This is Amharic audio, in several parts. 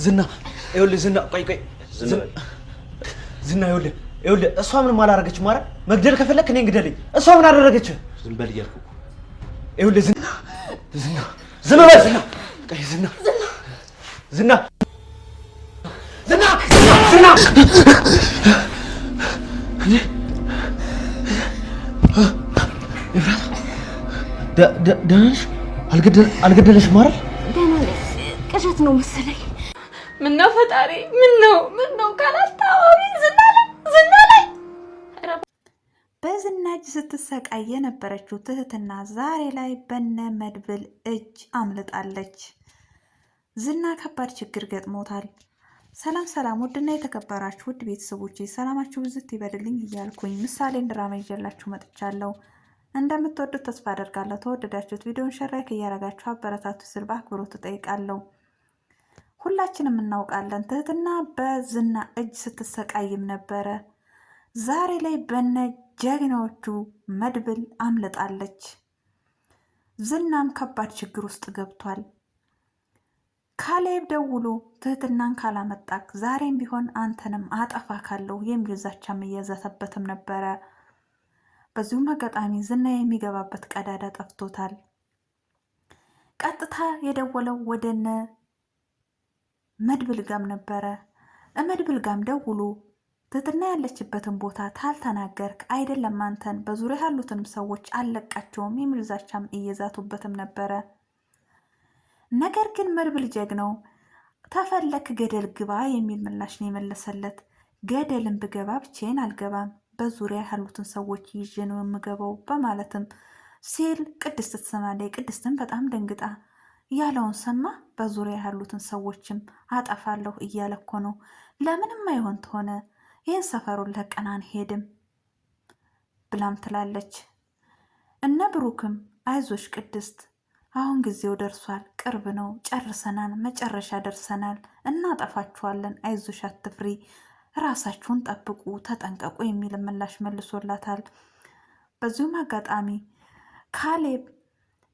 ዝና ይኸውልህ ዝና ቆይ ዝና ይኸውልህ እሷ ምንም አላደረገችም ማለት መግደል ከፈለክ እኔን ግደልኝ እሷ ምን አደረገች ዝም በል እያልኩ ይኸውልህ ዝና ዝም በል ቆይ ዝና ደህና ነሽ አልገደለሽም አይደል ደህና ነኝ ቅዠት ነው መሰለኝ ምነው ፈጣሪ ምነው ካላስታወሪ ዝና ላይ በዝና እጅ ስትሰቃይ የነበረችው ትህትና ዛሬ ላይ በነ መድብል እጅ አምልጣለች። ዝና ከባድ ችግር ገጥሞታል። ሰላም ውድና የተከበራችሁ ውድ ቤተሰቦቼ ሰላማችሁ ብዝት ይበልልኝ እያልኩኝ ምሳሌን ድራማ ይዤላችሁ መጥቻለሁ። እንደምትወዱት ተስፋ አደርጋለሁ። ተወደዳችሁት ቪዲዮን ሼር እያደረጋችሁ አበረታቱ ስል በአክብሮት እጠይቃለሁ። ሁላችንም እናውቃለን ትህትና በዝና እጅ ስትሰቃይም ነበረ። ዛሬ ላይ በነ ጀግናዎቹ መድብል አምልጣለች። ዝናም ከባድ ችግር ውስጥ ገብቷል። ካሌብ ደውሎ ትህትናን ካላመጣክ ዛሬም ቢሆን አንተንም አጠፋካለሁ የሚል ዛቻም እየዛተበትም ነበረ። በዚሁም አጋጣሚ ዝና የሚገባበት ቀዳዳ ጠፍቶታል። ቀጥታ የደወለው ወደነ መድብል ጋም ነበረ። መድብል ጋም ደውሎ ትህትና ያለችበትን ቦታ ታልተናገርክ አይደለም አንተን በዙሪያ ያሉትንም ሰዎች አለቃቸውም የሚል ዛቻም እየዛቱበትም ነበረ። ነገር ግን መድብል ጀግናው ተፈለክ ገደል ግባ የሚል ምላሽ ነው የመለሰለት። ገደልን ብገባ ብቻዬን አልገባም በዙሪያ ያሉትን ሰዎች ይዤ ነው የምገባው በማለትም ሲል ቅድስት ትሰማለች። ቅድስትን በጣም ደንግጣ ያለውን ሰማ። በዙሪያ ያሉትን ሰዎችም አጠፋለሁ እያለ እኮ ነው። ለምንም አይሆን ተሆነ ይህን ሰፈሩን ለቀን አንሄድም ብላም ትላለች። እነ ብሩክም አይዞሽ ቅድስት አሁን ጊዜው ደርሷል፣ ቅርብ ነው፣ ጨርሰናል፣ መጨረሻ ደርሰናል፣ እናጠፋችኋለን፣ አይዞሽ አትፍሪ፣ ራሳችሁን ጠብቁ፣ ተጠንቀቁ የሚል ምላሽ መልሶላታል። በዚሁም አጋጣሚ ካሌብ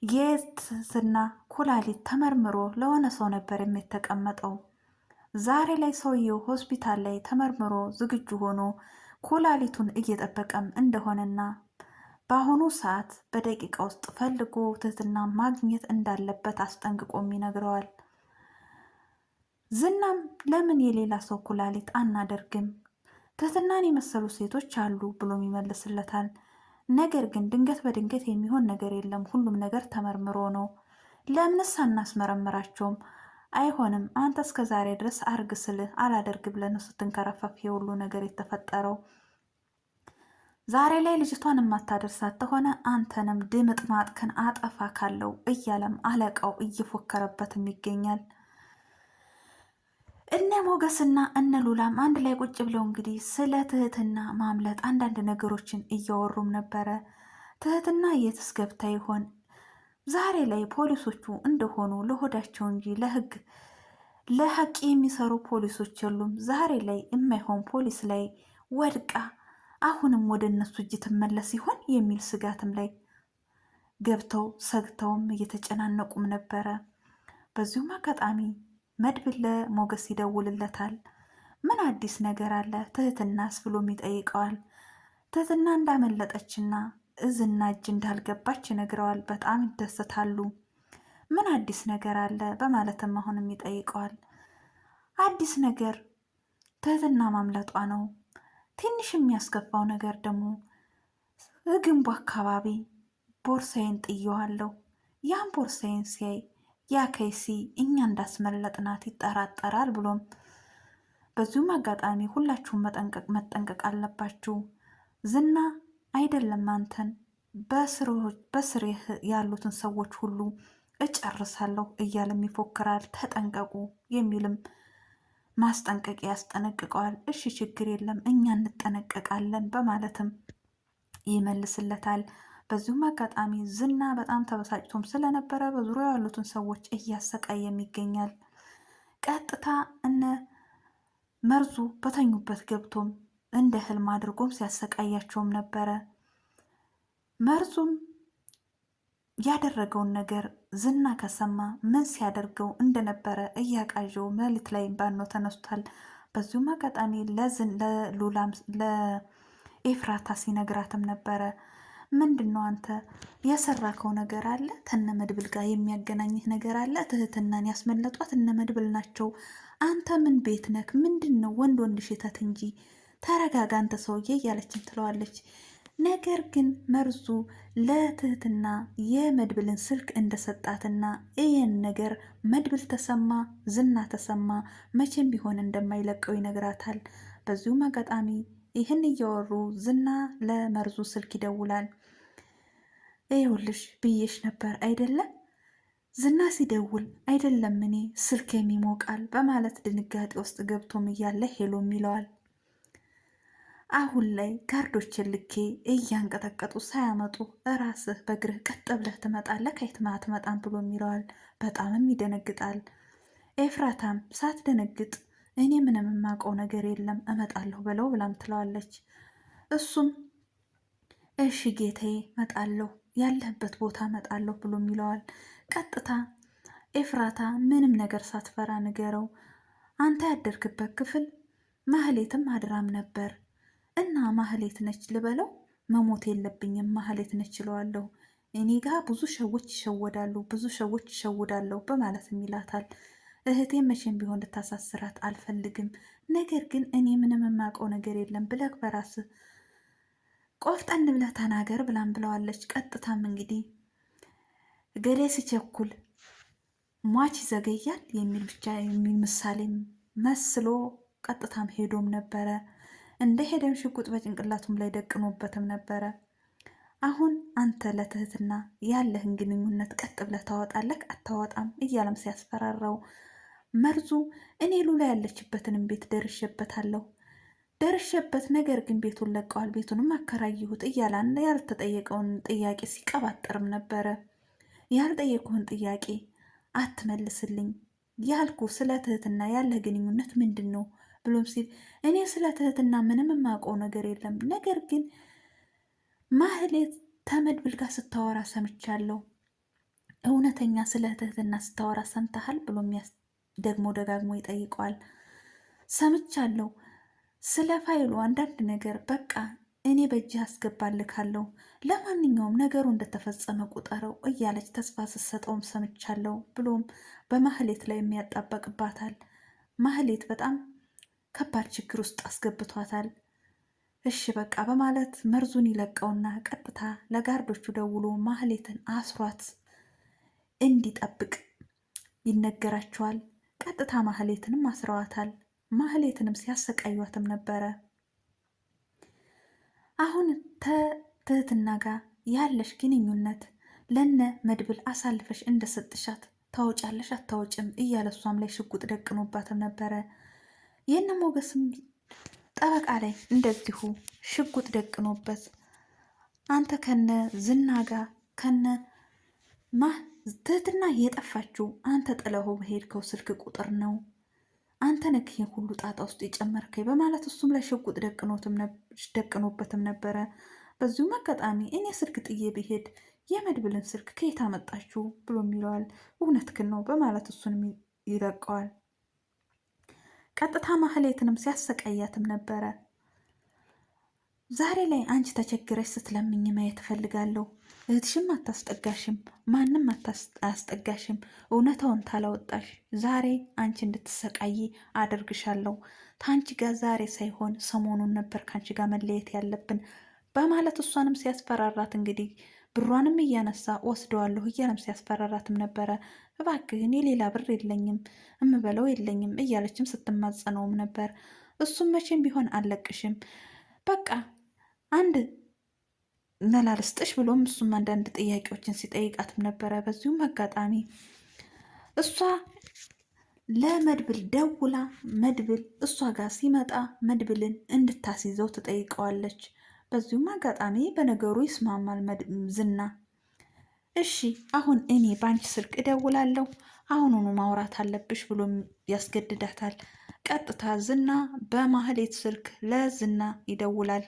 የትህትና ኩላሊት ተመርምሮ ለሆነ ሰው ነበር የተቀመጠው። ዛሬ ላይ ሰውየው ሆስፒታል ላይ ተመርምሮ ዝግጁ ሆኖ ኩላሊቱን እየጠበቀም እንደሆነና በአሁኑ ሰዓት በደቂቃ ውስጥ ፈልጎ ትህትና ማግኘት እንዳለበት አስጠንቅቆም ይነግረዋል። ዝናም ለምን የሌላ ሰው ኩላሊት አናደርግም ትህትናን የመሰሉ ሴቶች አሉ ብሎም ይመልስለታል። ነገር ግን ድንገት በድንገት የሚሆን ነገር የለም፣ ሁሉም ነገር ተመርምሮ ነው። ለምንስ አናስመረምራቸውም? አይሆንም፣ አንተ እስከ ዛሬ ድረስ አርግ ስልህ አላደርግ ብለን ስትንከረፈፍ የሁሉ ነገር የተፈጠረው። ዛሬ ላይ ልጅቷን የማታደርሳት ተሆነ አንተንም ድምጥ ማጥከን አጠፋ ካለው እያለም አለቃው እየፎከረበትም ይገኛል። እነ ሞገስና እነ ሉላም አንድ ላይ ቁጭ ብለው እንግዲህ ስለ ትህትና ማምለጥ አንዳንድ ነገሮችን እያወሩም ነበረ። ትህትና የትስ ገብታ ይሆን? ዛሬ ላይ ፖሊሶቹ እንደሆኑ ለሆዳቸው እንጂ ለሀቅ የሚሰሩ ፖሊሶች የሉም። ዛሬ ላይ የማይሆን ፖሊስ ላይ ወድቃ አሁንም ወደ እነሱ እጅ ትመለስ ይሆን የሚል ስጋትም ላይ ገብተው ሰግተውም እየተጨናነቁም ነበረ። በዚሁም አጋጣሚ መድብል ለሞገስ ይደውልለታል። ምን አዲስ ነገር አለ ትህትናስ ብሎም ይጠይቀዋል። ትህትና እንዳመለጠችና ዝና እጅ እንዳልገባች ይነግረዋል። በጣም ይደሰታሉ። ምን አዲስ ነገር አለ በማለትም አሁንም ይጠይቀዋል። አዲስ ነገር ትህትና ማምለጧ ነው። ትንሽ የሚያስከፋው ነገር ደግሞ ግንቡ አካባቢ ቦርሳዬን ጥየዋለሁ። ያን ቦርሳዬን ሲያይ ያ ከይሲ እኛ እንዳስመለጥናት ይጠራጠራል ብሎም በዚሁም አጋጣሚ ሁላችሁም መጠንቀቅ አለባችሁ። ዝና አይደለም አንተን በስርህ ያሉትን ሰዎች ሁሉ እጨርሳለሁ እያለም ይፎክራል። ተጠንቀቁ የሚልም ማስጠንቀቂያ ያስጠነቅቀዋል። እሺ ችግር የለም እኛ እንጠነቀቃለን በማለትም ይመልስለታል። በዚሁም አጋጣሚ ዝና በጣም ተበሳጭቶም ስለነበረ በዙሪያው ያሉትን ሰዎች እያሰቃየም ይገኛል። ቀጥታ እነ መርዙ በተኙበት ገብቶም እንደ ህልም አድርጎም ሲያሰቃያቸውም ነበረ። መርዙም ያደረገውን ነገር ዝና ከሰማ ምን ሲያደርገው እንደነበረ እያቃዠው መሬት ላይ ባኖ ተነስቷል። በዚሁም አጋጣሚ ለሉላም ለኤፍራታ ሲነግራትም ነበረ። ምንድን ነው አንተ የሰራከው ነገር አለ? ተነ መድብል ጋር የሚያገናኝህ ነገር አለ? ትህትናን ያስመለጧት እነ መድብል ናቸው። አንተ ምን ቤት ነክ? ምንድን ነው ወንድ ወንድ ሽተት እንጂ ተረጋጋ አንተ ሰውዬ እያለችም ትለዋለች። ነገር ግን መርዙ ለትህትና የመድብልን ስልክ እንደሰጣትና ይህን ነገር መድብል ተሰማ ዝና ተሰማ መቼም ቢሆን እንደማይለቀው ይነግራታል። በዚሁም አጋጣሚ ይህን እያወሩ ዝና ለመርዙ ስልክ ይደውላል። ይኸውልሽ ብዬሽ ነበር አይደለም? ዝና ሲደውል አይደለም እኔ ስልክ የሚሞቃል በማለት ድንጋጤ ውስጥ ገብቶም እያለ ሄሎም ይለዋል። አሁን ላይ ጋርዶችን ልኬ እያንቀጠቀጡ ሳያመጡ እራስህ በእግርህ ቀጥ ብለህ ትመጣለህ ከየትማ አትመጣም ብሎም ይለዋል። በጣምም ይደነግጣል። ኤፍራታም ሳትደነግጥ እኔ ምንም የማውቀው ነገር የለም እመጣለሁ ብለው ብላም ትለዋለች። እሱም እሺ ጌታዬ እመጣለሁ፣ ያለህበት ቦታ እመጣለሁ ብሎም ይለዋል። ቀጥታ ኤፍራታ ምንም ነገር ሳትፈራ ንገረው፣ አንተ ያደርክበት ክፍል ማህሌትም አድራም ነበር እና ማህሌት ነች ልበለው? መሞት የለብኝም ማህሌት ነች እለዋለሁ። እኔ ጋር ብዙ ሰዎች ይሸወዳሉ፣ ብዙ ሰዎች ይሸውዳለሁ በማለትም ይላታል። እህቴ መቼም ቢሆን ልታሳስራት አልፈልግም፣ ነገር ግን እኔ ምንም የማውቀው ነገር የለም ብለህ በራስህ ቆፍጠን ብለህ ተናገር ብላም ብለዋለች። ቀጥታም እንግዲህ ገሌ ሲቸኩል ሟች ይዘገያል የሚል ብቻ የሚል ምሳሌ መስሎ ቀጥታም ሄዶም ነበረ። እንደ ሄደም ሽጉጥ በጭንቅላቱም ላይ ደቅኖበትም ነበረ። አሁን አንተ ለትህትና ያለህን ግንኙነት ቀጥ ብለህ ታወጣለህ አታወጣም እያለም ሲያስፈራራው መርዙ እኔ ሉላ ያለችበትንም ቤት ደርሼበታለሁ ደርሼበት፣ ነገር ግን ቤቱን ለቀዋል፣ ቤቱንም አከራየሁት እያለ ያልተጠየቀውን ጥያቄ ሲቀባጠርም ነበረ። ያልጠየቁህን ጥያቄ አትመልስልኝ ያልኩ ስለ ትህትና ያለ ግንኙነት ምንድን ነው ብሎም ሲል እኔ ስለ ትህትና ምንም የማውቀው ነገር የለም፣ ነገር ግን ማህሌት ተመድብል ጋር ስታወራ ሰምቻለሁ። እውነተኛ ስለ ትህትና ስታወራ ሰምተሃል ብሎም ደግሞ ደጋግሞ ይጠይቀዋል። ሰምቻለሁ፣ ስለ ፋይሉ አንዳንድ ነገር በቃ እኔ በእጅህ አስገባልካለሁ፣ ለማንኛውም ነገሩ እንደተፈጸመ ቁጠረው እያለች ተስፋ ስትሰጠውም ሰምቻለሁ ብሎም በማህሌት ላይ የሚያጣበቅባታል። ማህሌት በጣም ከባድ ችግር ውስጥ አስገብቷታል። እሺ በቃ በማለት መርዙን ይለቀውና ቀጥታ ለጋርዶቹ ደውሎ ማህሌትን አስሯት እንዲጠብቅ ይነገራቸዋል። ቀጥታ ማህሌትንም አስረዋታል። ማህሌትንም ሲያሰቃዩትም ነበረ። አሁን ትህትና ጋር ያለሽ ግንኙነት ለነ መድብል አሳልፈሽ እንደሰጥሻት ታወጫለሽ አታወጭም እያለ እሷም ላይ ሽጉጥ ደቅኖባትም ነበረ። የነ ሞገስም ጠበቃ ላይ እንደዚሁ ሽጉጥ ደቅኖበት አንተ ከነ ዝና ጋር ከነ ትህትና የጠፋችው አንተ ጥለኸው በሄድከው ስልክ ቁጥር ነው፣ አንተ ነህ ይሄን ሁሉ ጣጣ ውስጥ የጨመርከኝ በማለት እሱም ላይ ሽጉጥ ደቅኖበትም ነበረ። በዚሁም አጋጣሚ እኔ ስልክ ጥዬ ብሄድ የመድብልን ስልክ ከየት አመጣችሁ ብሎም ይለዋል። እውነትህን ነው በማለት እሱንም ይለቀዋል። ቀጥታ ማህሌትንም ሲያሰቃያትም ነበረ። ዛሬ ላይ አንቺ ተቸግረሽ ስትለምኝ ማየት እፈልጋለሁ። እህትሽም አታስጠጋሽም፣ ማንም አያስጠጋሽም። እውነታውን ታላወጣሽ ዛሬ አንቺ እንድትሰቃይ አደርግሻለሁ። ታንቺ ጋር ዛሬ ሳይሆን ሰሞኑን ነበር ከአንቺ ጋር መለየት ያለብን በማለት እሷንም ሲያስፈራራት እንግዲህ ብሯንም እያነሳ ወስደዋለሁ እያለም ሲያስፈራራትም ነበረ። እባክህ እኔ ሌላ ብር የለኝም እምበለው የለኝም እያለችም ስትማጸነውም ነበር። እሱም መቼም ቢሆን አልለቅሽም በቃ አንድ መላልስጥሽ ብሎም እሱም አንዳንድ ጥያቄዎችን ሲጠይቃትም ነበረ። በዚሁም አጋጣሚ እሷ ለመድብል ደውላ መድብል እሷ ጋር ሲመጣ መድብልን እንድታስይዘው ትጠይቀዋለች። በዚሁም አጋጣሚ በነገሩ ይስማማል ዝና። እሺ አሁን እኔ በአንቺ ስልክ እደውላለሁ፣ አሁኑኑ ማውራት አለብሽ ብሎም ያስገድዳታል። ቀጥታ ዝና በማህሌት ስልክ ለዝና ይደውላል፣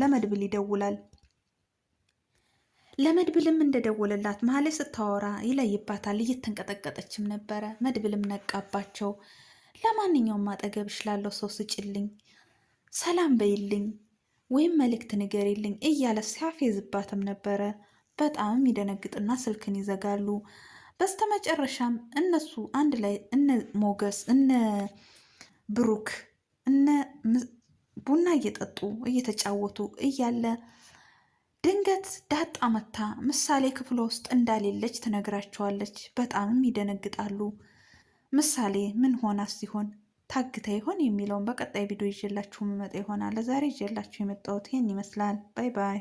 ለመድብል ይደውላል። ለመድብልም እንደደወለላት መሀሌት ስታወራ ይለይባታል። እየተንቀጠቀጠችም ነበረ። መድብልም ነቃባቸው። ለማንኛውም አጠገብሽ ላለው ሰው ስጭልኝ፣ ሰላም በይልኝ ወይም መልእክት ንገሪልኝ እያለ ሲያፌዝባትም ነበረ። በጣም ይደነግጥና ስልክን ይዘጋሉ። በስተመጨረሻም እነሱ አንድ ላይ እነ ሞገስ እነ ብሩክ እነ ቡና እየጠጡ እየተጫወቱ እያለ ድንገት ዳጣ መታ ምሳሌ ክፍሏ ውስጥ እንዳሌለች ትነግራቸዋለች። በጣምም ይደነግጣሉ። ምሳሌ ምን ሆና ሲሆን ታግታ ይሆን የሚለውን በቀጣይ ቪዲዮ ይዤላችሁ የምመጣ ይሆናል። ለዛሬ ይዤላችሁ የመጣሁት ይህን ይመስላል። ባይ ባይ።